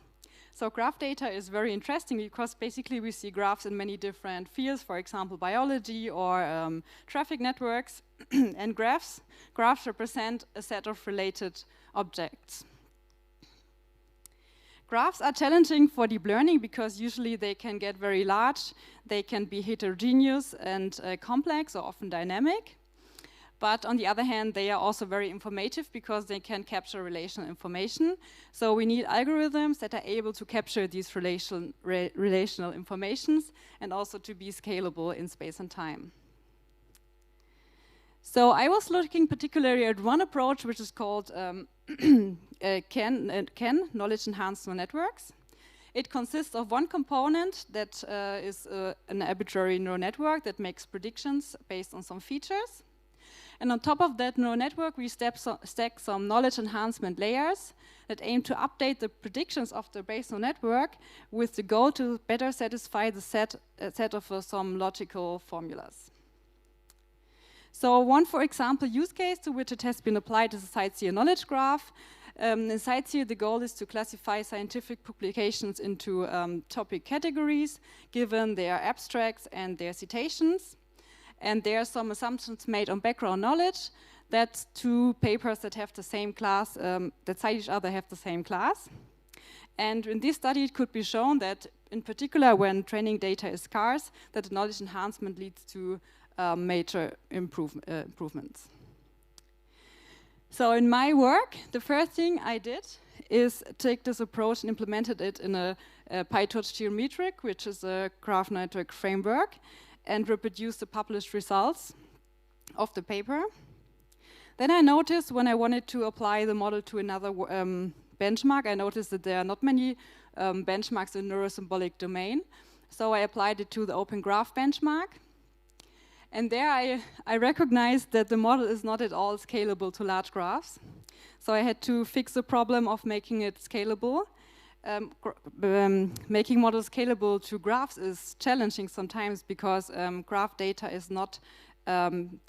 So graph data is very interesting because basically we see graphs in many different fields, for example, biology or traffic networks. And graphs represent a set of related objects. Graphs are challenging for deep learning because usually they can get very large, they can be heterogeneous and complex or often dynamic. But on the other hand, they are also very informative because they can capture relational information. So we need algorithms that are able to capture these relational informations and also to be scalable in space and time. So I was looking particularly at one approach which is called CAN, Knowledge Enhanced Neural Networks. It consists of one component that is an arbitrary neural network that makes predictions based on some features. And on top of that neural network, we stack some knowledge enhancement layers that aim to update the predictions of the base neural network with the goal to better satisfy the set of some logical formulas. So one, for example, use case to which it has been applied is a CiteSeer knowledge graph. In CiteSeer, the goal is to classify scientific publications into topic categories, given their abstracts and their citations. And there are some assumptions made on background knowledge that two papers that have the same class, that cite each other, have the same class. And in this study, it could be shown that, in particular, when training data is scarce, that the knowledge enhancement leads to major improvements. So in my work, the first thing I did is take this approach and implemented it in a PyTorch geometric, which is a graph network framework, and reproduce the published results of the paper. Then I noticed when I wanted to apply the model to another benchmark, I noticed that there are not many benchmarks in neurosymbolic domain. So I applied it to the Open Graph benchmark. And there I recognized that the model is not at all scalable to large graphs. So I had to fix the problem of making it scalable. Making models scalable to graphs is challenging sometimes because graph data is not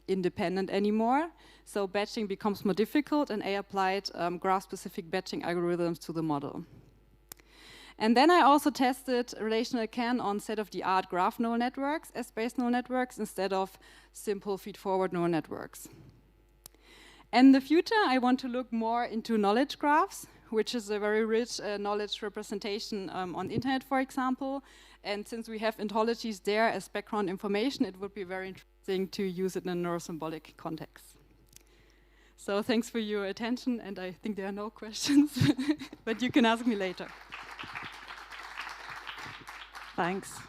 independent anymore. So batching becomes more difficult, and I applied graph-specific batching algorithms to the model. And then I also tested relational CAN on state-of-the-art graph neural networks as base neural networks instead of simple feed-forward neural networks. In the future, I want to look more into knowledge graphs, which is a very rich knowledge representation on the internet, for example. And since we have ontologies there as background information, it would be very interesting to use it in a neurosymbolic context. So thanks for your attention, and I think there are no questions, but you can ask me later. Thanks.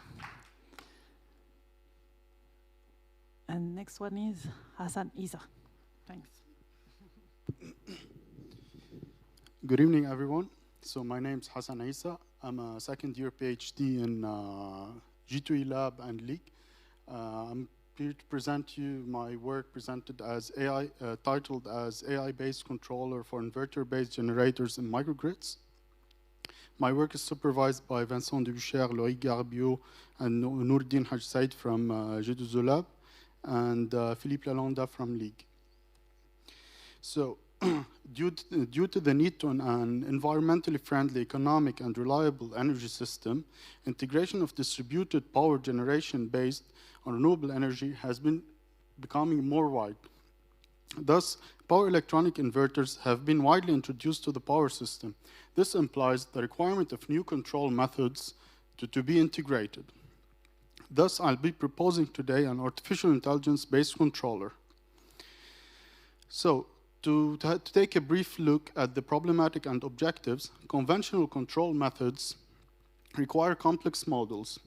And next one is Hassan Isa. Thanks. Good evening, everyone. So my name is Hassan Isa. I'm a second-year PhD in G2E Lab and League. I'm here to present you my work presented as titled as AI-based controller for inverter-based generators in microgrids. My work is supervised by Vincent Dubuchère, Loïc Garbiot, and Nourdine Haj Said from G2E Lab, and Philippe Lalanda from League. So, due to the need to an environmentally friendly, economic, and reliable energy system, integration of distributed power generation based on renewable energy has been becoming more wide. Thus, power electronic inverters have been widely introduced to the power system. This implies the requirement of new control methods to be integrated. Thus, I'll be proposing today an artificial intelligence-based controller. So, to take a brief look at the problematic and objectives, conventional control methods require complex models,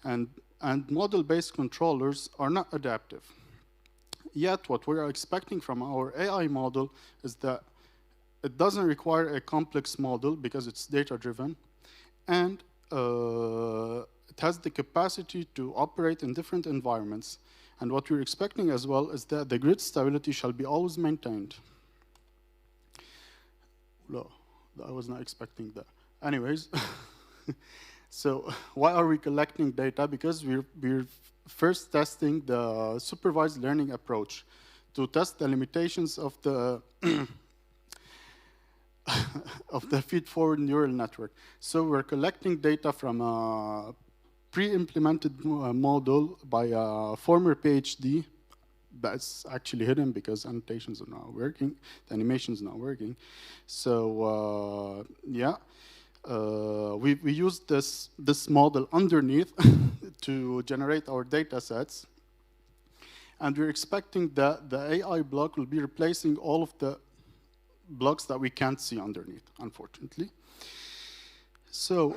and model-based controllers are not adaptive. Yet, what we are expecting from our AI model is that it doesn't require a complex model because it's data-driven, and it has the capacity to operate in different environments. And what we're expecting as well is that the grid stability shall be always maintained. No, I was not expecting that. Anyways, so why are we collecting data? Because we're first testing the supervised learning approach to test the limitations of the of the feed-forward neural network. So we're collecting data from a pre-implemented model by a former PhD that's actually hidden because annotations are not working, the animation is not working. So yeah, we used this model underneath to generate our data sets. And we're expecting that the AI block will be replacing all of the blocks that we can't see underneath, unfortunately. So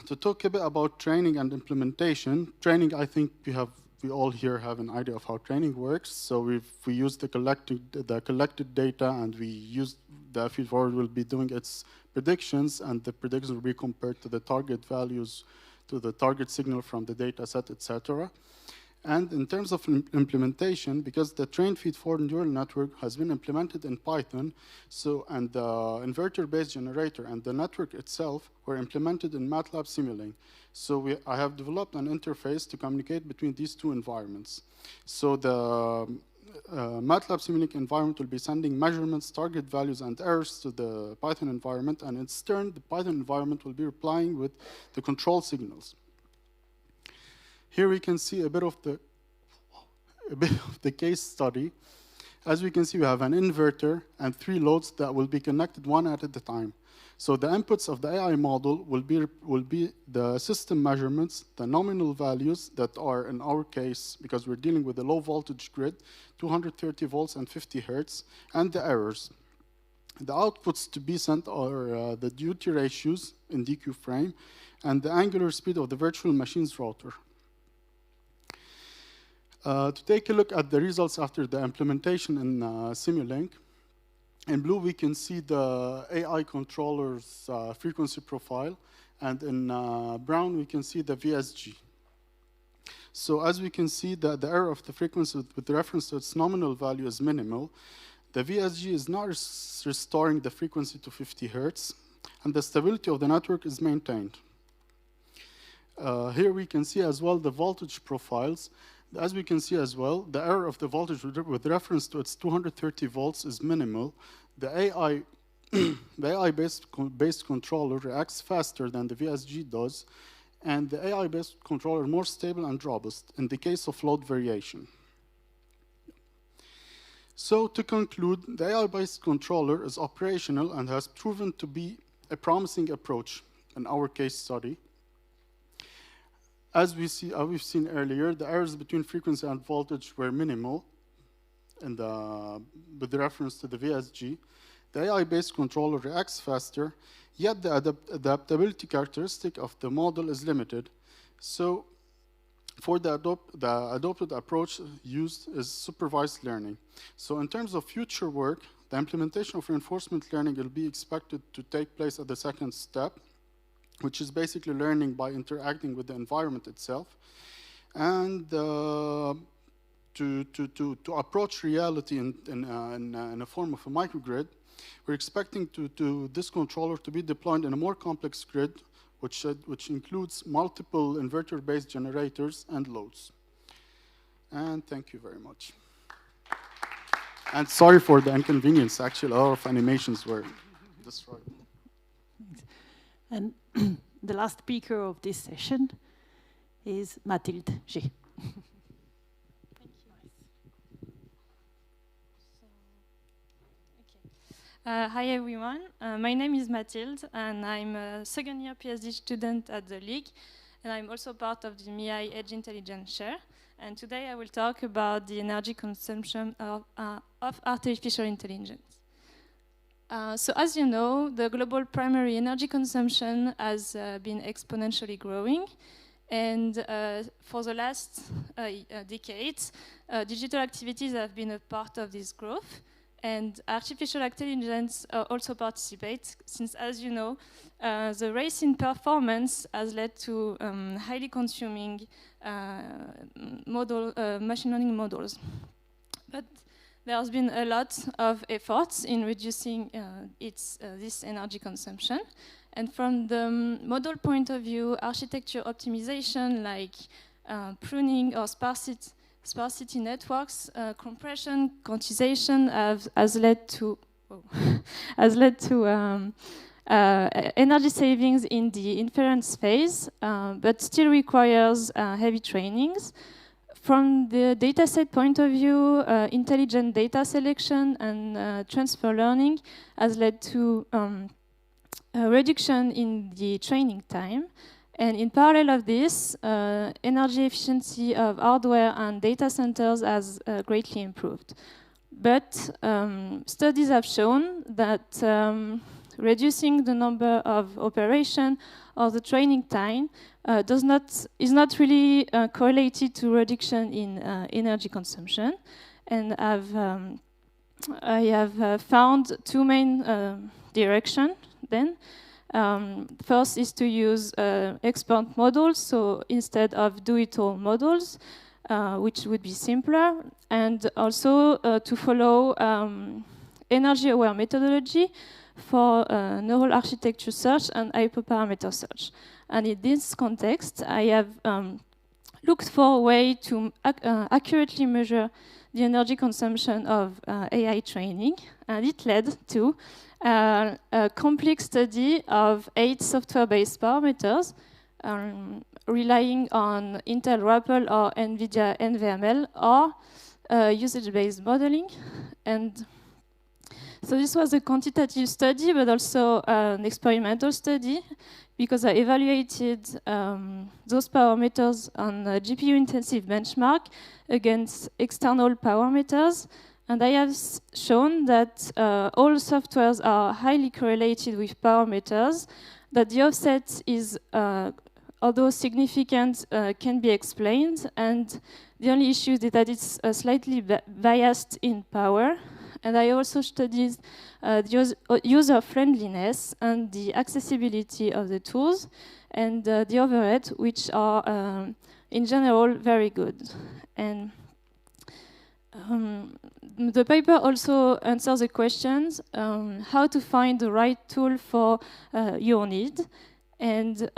to talk a bit about training and implementation, training, I think we all here have an idea of how training works. So we use the collected data, and we use the feedforward will be doing its predictions, and the predictions will be compared to the target values, to the target signal from the data set, etc. And in terms of implementation, because the trained feed-forward neural network has been implemented in Python, so and the inverter-based generator and the network itself were implemented in MATLAB Simulink. So I have developed an interface to communicate between these two environments. So the MATLAB Simulink environment will be sending measurements, target values, and errors to the Python environment, and in turn, the Python environment will be replying with the control signals. Here we can see a bit of the case study. As we can see, we have an inverter and 3 loads that will be connected one at a time. So the inputs of the AI model will be the system measurements, the nominal values that are, in our case, because we're dealing with a low voltage grid, 230 volts and 50 hertz, and the errors. The outputs to be sent are the duty ratios in DQ frame and the angular speed of the virtual machine's router. To take a look at the results after the implementation in Simulink, in blue we can see the AI controller's frequency profile, and in brown we can see the VSG. So as we can see, the error of the frequency with reference to its nominal value is minimal. The VSG is not restoring the frequency to 50 hertz, and the stability of the network is maintained. Here we can see as well the voltage profiles. As we can see as well, the error of the voltage with reference to its 230 volts is minimal. The AI-based controller reacts faster than the VSG does, and the AI-based controller is more stable and robust in the case of load variation. So to conclude, the AI-based controller is operational and has proven to be a promising approach in our case study. As we've seen earlier, the errors between frequency and voltage were minimal with reference to the VSG. The AI-based controller reacts faster, yet the adaptability characteristic of the model is limited. So for the adopted approach used is supervised learning. So in terms of future work, the implementation of reinforcement learning will be expected to take place at the second step, which is basically learning by interacting with the environment itself. And to approach reality in a form of a microgrid, we're expecting this controller to be deployed in a more complex grid, which includes multiple inverter-based generators and loads. And thank you very much. And sorry for the inconvenience. Actually, a lot of animations were destroyed. And the last speaker of this session is Mathilde G. Hi everyone, my name is Mathilde and I'm a second-year PhD student at the League, and I'm also part of the MIAI Edge Intelligence Share. and today I will talk about the energy consumption of artificial intelligence. So as you know, the global primary energy consumption has been exponentially growing, and for the last decades, digital activities have been a part of this growth. And artificial intelligence also participates, since, as you know, the race in performance has led to highly consuming machine learning models. But there has been a lot of efforts in reducing this energy consumption. And from the model point of view, architecture optimization, like pruning or sparsity networks, compression, quantization has led to energy savings in the inference phase, but still requires heavy trainings. From the dataset point of view, intelligent data selection and transfer learning has led to a reduction in the training time. And in parallel of this, energy efficiency of hardware and data centers has greatly improved. But studies have shown that reducing the number of operation or the training time is not really correlated to reduction in energy consumption. And I have found two main directions then. First is to use expert models, so instead of do-it-all models, which would be simpler, and also to follow energy-aware methodology for neural architecture search and hyperparameter search. And in this context, I have looked for a way to accurately measure the energy consumption of AI training, and it led to a complex study of 8 software-based parameters relying on Intel RAPL or NVIDIA NVML or usage-based modeling. And so this was a quantitative study, but also an experimental study, because I evaluated those parameters on a GPU-intensive benchmark against external parameters. And I have shown that all softwares are highly correlated with parameters, that the offset is, although significant, can be explained, and the only issue is that it's slightly biased in power. And I also studied the user-friendliness and the accessibility of the tools, and the overhead, which are, in general, very good. And the paper also answers the questions, how to find the right tool for your need. And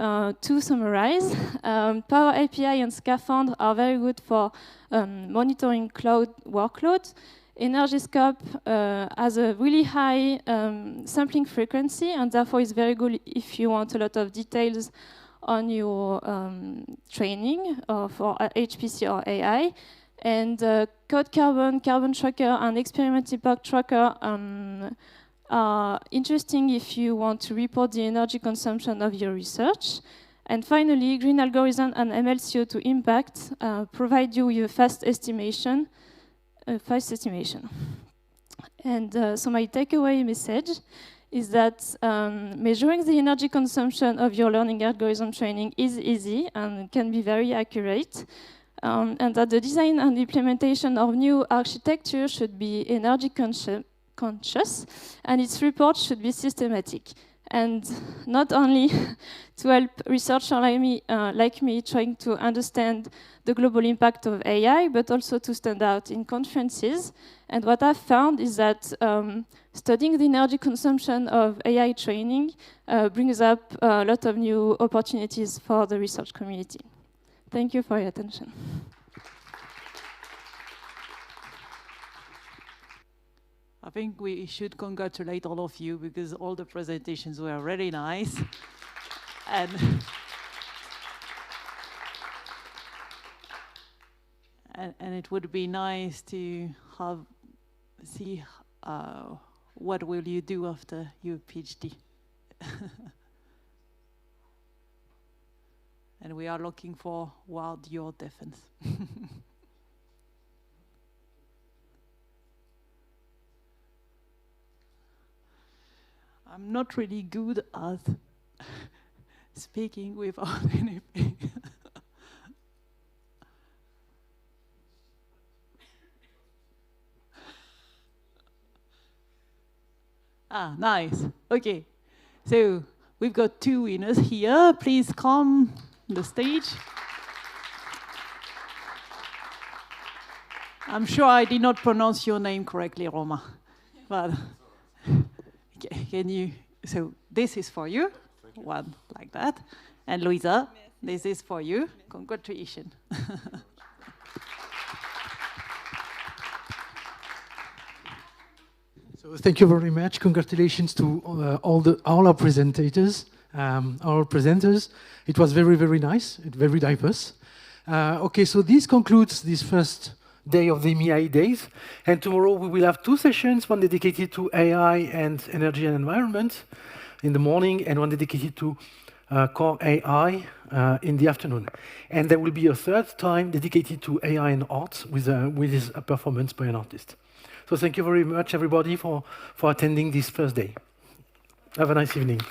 to summarize, Power API and Scaffold are very good for monitoring cloud workloads. EnergyScope has a really high sampling frequency, and therefore is very good if you want a lot of details on your training for HPC or AI. And Code Carbon, Carbon Tracker, and Experiment Impact Tracker are interesting if you want to report the energy consumption of your research. And finally, Green Algorithm and MLCO2 Impact provide you with a fast estimation. And so my takeaway message is that measuring the energy consumption of your learning algorithm training is easy and can be very accurate. And that the design and implementation of new architecture should be energy conscious, and its report should be systematic. And not only to help researchers like me trying to understand the global impact of AI, but also to stand out in conferences. And what I've found is that studying the energy consumption of AI training brings up a lot of new opportunities for the research community. Thank you for your attention. I think we should congratulate all of you, because all the presentations were really nice. And it would be nice to see what will you do after your PhD. And we are looking forward to your defense. I'm not really good at speaking without anything. Ah, nice. Okay. So we've got 2 winners here. Please come on the stage. I'm sure I did not pronounce your name correctly, Roma. But can you? So this is for you. One like that. And Louisa, this is for you. Congratulations. So thank you very much. Congratulations to all our presenters, our presenters. It was very, very nice, very diverse. Okay, so this concludes this first day of the MIAI-DAYS. And tomorrow we will have 2 sessions, one dedicated to AI and energy and environment in the morning, and one dedicated to core AI in the afternoon. And there will be a 3rd time dedicated to AI and art with a performance by an artist. So thank you very much, everybody, for attending this first day. Have a nice evening.